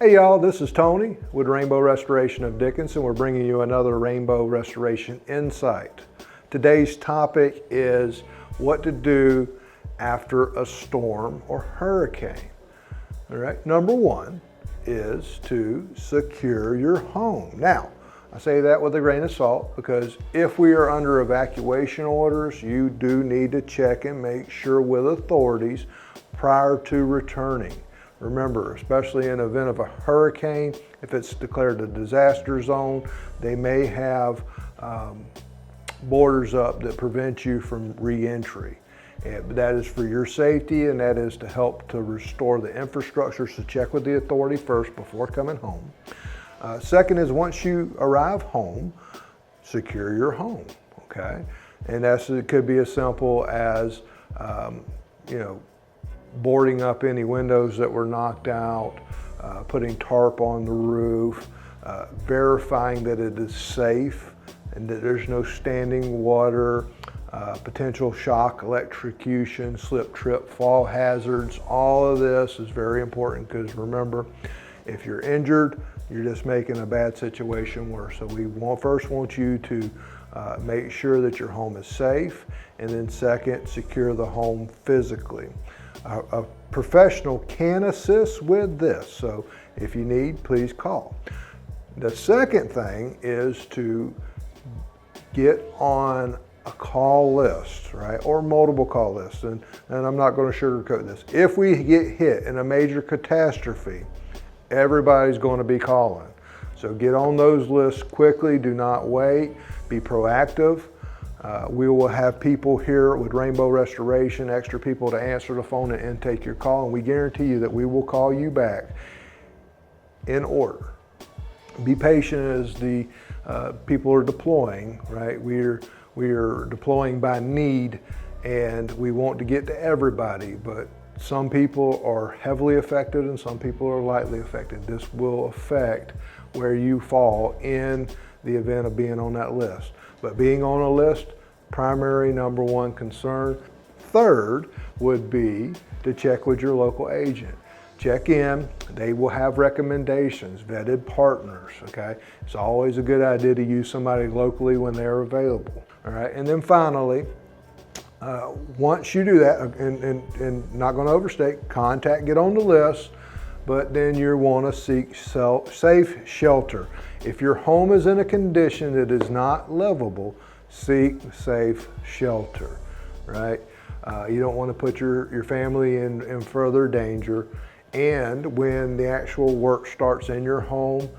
Hey y'all, this is Tony with Rainbow Restoration of Dickinson. We're bringing you another Rainbow Restoration Insight. Today's topic is what to do after a storm or hurricane. All right, number one is to secure your home. Now, I say that with a grain of salt because if we are under evacuation orders, you do need to check and make sure with authorities prior to returning. Remember, especially in the event of a hurricane, if it's declared a disaster zone, they may have borders up that prevent you from re-entry. And that is for your safety, and that is to help to restore the infrastructure. So check with the authority first before coming home. Second is once you arrive home, secure your home, okay? And it could be as simple as, boarding up any windows that were knocked out, putting tarp on the roof, verifying that it is safe and that there's no standing water, potential shock, electrocution, slip, trip, fall hazards. All of this is very important because remember, if you're injured, you're just making a bad situation worse. So we first want you to make sure that your home is safe, and then second, secure the home physically. A professional can assist with this, so if you need, please call. The second thing is to get on a call list, right, or multiple call lists, and I'm not going to sugarcoat this. If we get hit in a major catastrophe, everybody's going to be calling. So get on those lists quickly, do not wait, be proactive. We will have people here with Rainbow Restoration, extra people to answer the phone and take your call, and we guarantee you that we will call you back in order. Be patient as the people are deploying, right? We are deploying by need, and we want to get to everybody, but some people are heavily affected and some people are lightly affected. This will affect where you fall in the event of being on that list. But being on a list, primary number one concern. Third would be to check with your local agent. Check in, they will have recommendations, vetted partners, okay? It's always a good idea to use somebody locally when they're available, all right? And then finally, once you do that, and not gonna overstate, get on the list, but then you wanna seek safe shelter. If your home is in a condition that is not livable, seek safe shelter, right? You don't wanna put your family in further danger. And when the actual work starts in your home,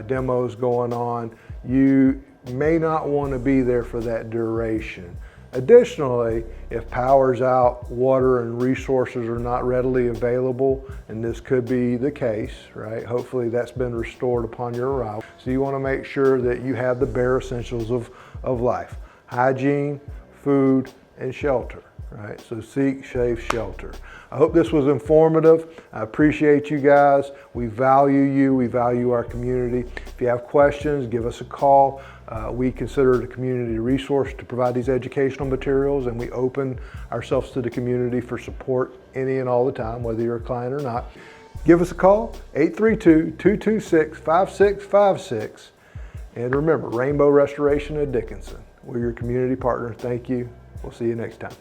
demos going on, you may not wanna be there for that duration. Additionally, if power's out, water and resources are not readily available, and this could be the case, right? Hopefully that's been restored upon your arrival. So you want to make sure that you have the bare essentials of life: hygiene, food, and shelter, right? So seek safe shelter. I hope this was informative. I appreciate you guys. We value you. We value our community. If you have questions, give us a call. We consider it a community resource to provide these educational materials, and we open ourselves to the community for support any and all the time, whether you're a client or not. Give us a call, 832-226-5656. And remember, Rainbow Restoration of Dickinson. We're your community partner. Thank you. We'll see you next time.